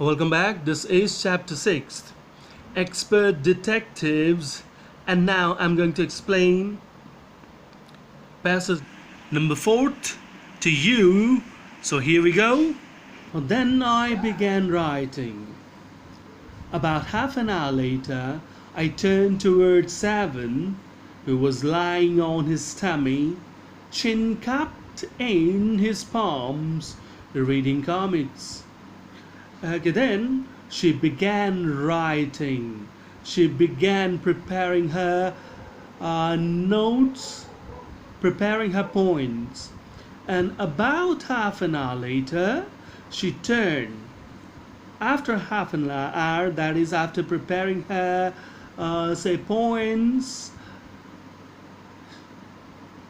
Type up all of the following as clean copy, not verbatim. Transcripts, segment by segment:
Welcome back. This is chapter 6, Expert Detectives, and now I'm going to explain passage number 4 to you. So here we go. Then I began writing. About half an hour later, I turned toward Seven, who was lying on his tummy, chin cupped in his palms, reading comics. Then she began writing. She began preparing her notes, preparing her points. And about half an hour later, she turned. After half an hour, that is, after preparing her, points,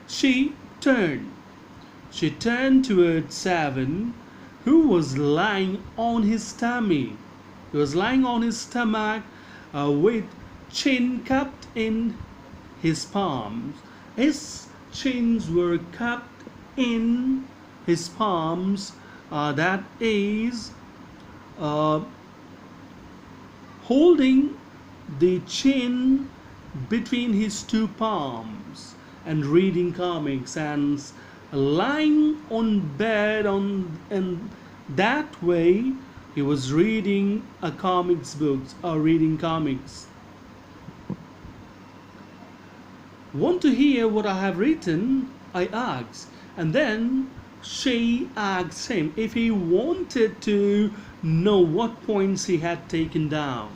she turned. She turned toward Seven, who was lying on his tummy. He was lying on his stomach with chin cupped in his palms. His chins were cupped in his palms, that is, holding the chin between his two palms and reading comics and lying on bed and that way he was reading a comics books or reading comics. Want to hear what I have written? I asked, and then she asked him if he wanted to know what points he had taken down.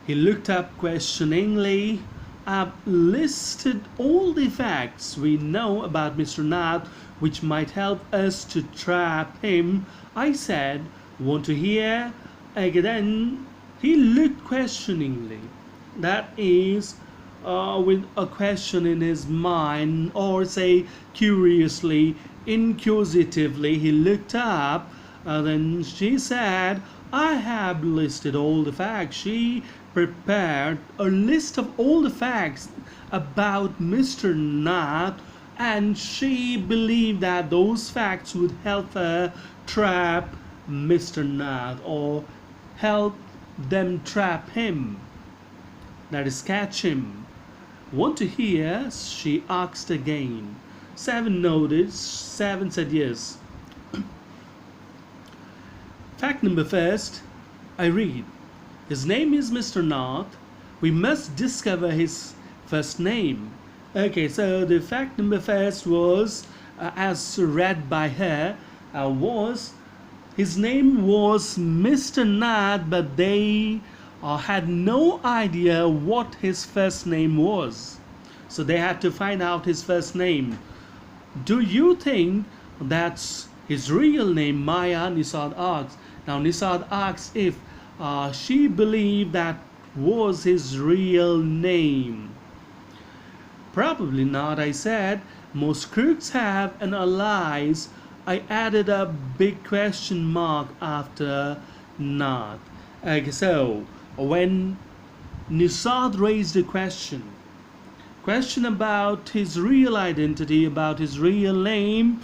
He looked up questioningly. I've listed all the facts we know about Mr. Nath which might help us to trap him, I said. Want to hear? Again, he looked questioningly. That is, with a question in his mind, or say curiously, inquisitively, he looked up. Then she said, I have listed all the facts. She prepared a list of all the facts about Mr. Nath, and she believed that those facts would help her trap Mr. Nath, or help them trap him, that is, catch him. Want to hear? She asked again. Seven nodded. Seven said yes. Fact number first, I read. His name is Mr. Nath. We must discover his first name. Okay, so the fact number first was, as read by her, was his name was Mr. Nath, but they had no idea what his first name was. So they had to find out his first name. Do you think that's his real name? Maya, Nisad asks. Now Nisad asks if she believed that was his real name. Probably not, I said. Most crooks have an alias. I added a big question mark after Nath. Okay, so when Nisad raised a question about his real identity, about his real name,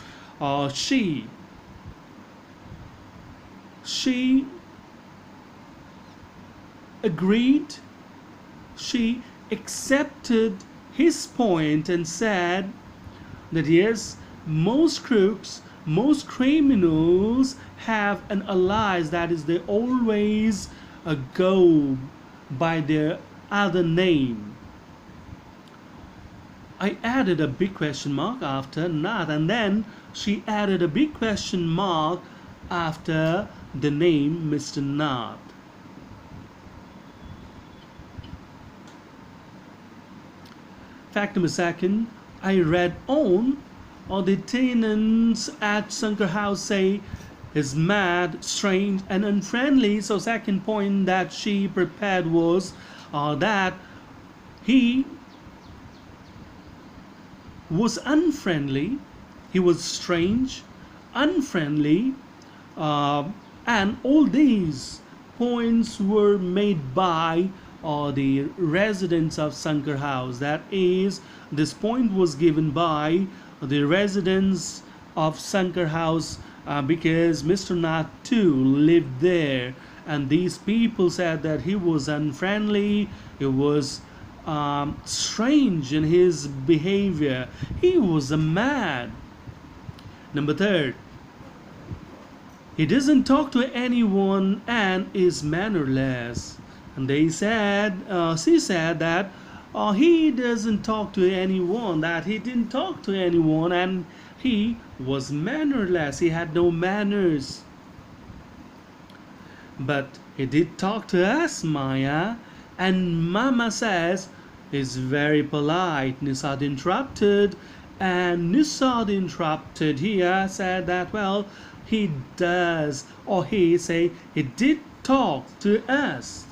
she agreed, she accepted his point and said that yes, most crooks, most criminals have an alias, that is, they always go by their other name. I added a big question mark after Nath, and then she added a big question mark after the name Mr. Nath. Fact number second, I read on, or the tenants at Shankar House say is mad, strange, and unfriendly. So second point that she prepared was that he was unfriendly, he was strange, unfriendly, and all these points were made by the residents of Shankar House. That is, this point was given by the residents of Sankar house because Mr. Nath too lived there, and these people said that he was unfriendly, he was strange in his behavior, he was a mad. Number third, he doesn't talk to anyone and is mannerless. And she said that he doesn't talk to anyone, that he didn't talk to anyone, and he was mannerless, he had no manners. But he did talk to us, Maya, and Mama says he's very polite. Nisad interrupted, and Nisad interrupted here, said that, well, he does, or he did talk to us.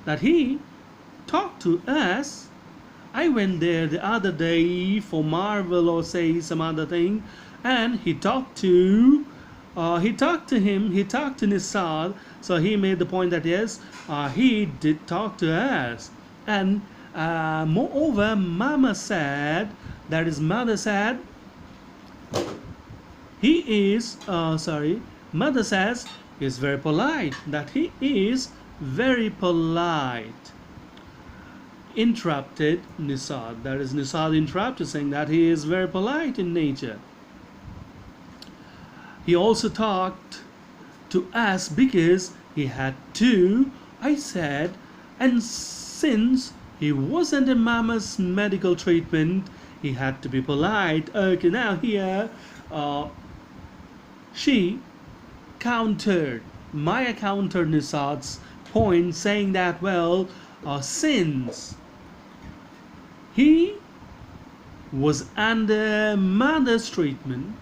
That he talked to us. I went there the other day for Marvel or say some other thing, and he talked to Nisad, so he made the point that yes, he did talk to us. And moreover, Mama said, that is mother said, mother says he's very polite, that he is very polite. Interrupted Nisad, that is Nisad interrupted, saying that he is very polite in nature. He also talked to us because he had to, I said, and since he wasn't in Mama's medical treatment, he had to be polite. Okay, now here, Maya countered Nisad's point, saying that, well, since he was under mother's treatment,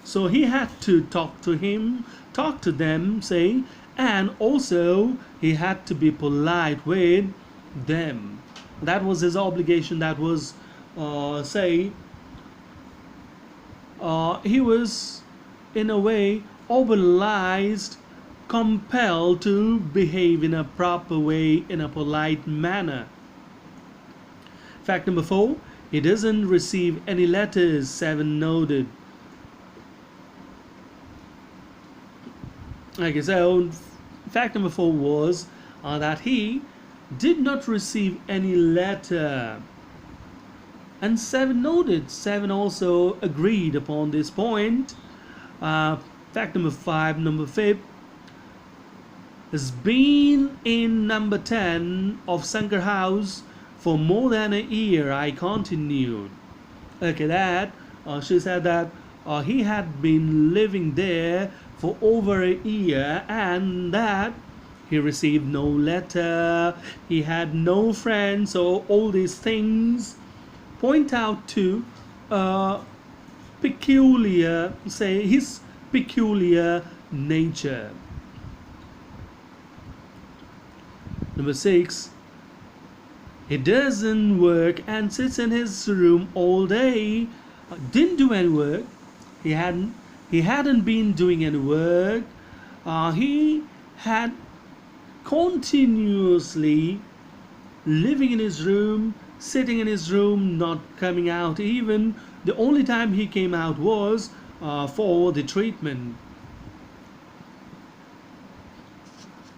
so he had to talk to them, say, and also he had to be polite with them. That was his obligation. That was, he was in a way obliged, compelled to behave in a proper way, in a polite manner. Fact number 4, he doesn't receive any letters, 7 noted. Okay, so fact number 4 was that he did not receive any letter. And 7 noted. 7 also agreed upon this point. Fact number 5, number 5, has been in number 10 of Sankar house for more than a year. I continued. Okay, that she said that he had been living there for over a year, and that he received no letter, he had no friends, so all these things point out to his peculiar nature. Number 6, he doesn't work and sits in his room all day. Didn't do any work. He hadn't been doing any work. He had continuously living in his room, sitting in his room, not coming out. Even the only time he came out was for the treatment.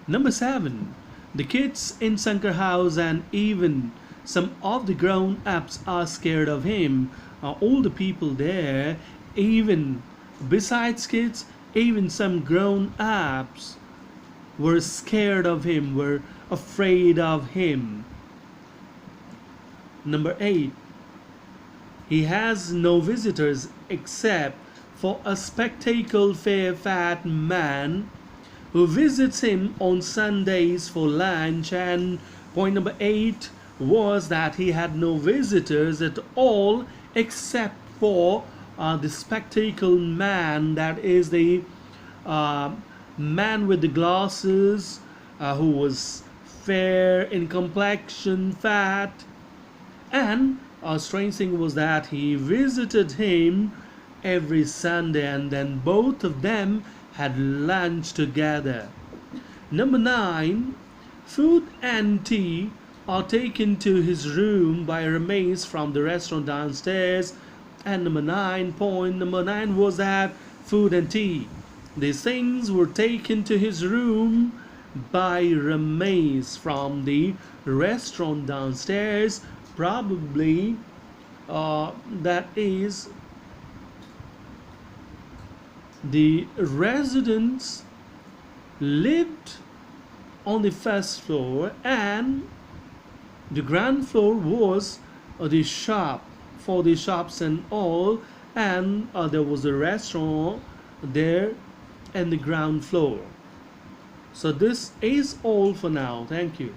Number 7, the kids in Sankar house and even some of the grown-ups are scared of him. All the people there, even besides kids, even some grown-ups were scared of him, were afraid of him. Number 8, he has no visitors except for a spectacled fair fat man who visits him on Sundays for lunch. And point number 8 was that he had no visitors at all except for the spectacled man, that is the man with the glasses, who was fair in complexion, fat. And a strange thing was that he visited him every Sunday, and then both of them had lunch together. Number 9, food and tea are taken to his room by Ramesh from the restaurant downstairs, And number 9, point number 9 was that food and tea. These things were taken to his room by Ramesh from the restaurant downstairs. Probably that is the residents lived on the first floor, and the ground floor was the shop for the shops and all, and there was a restaurant there and the ground floor. So this is all for now. Thank you.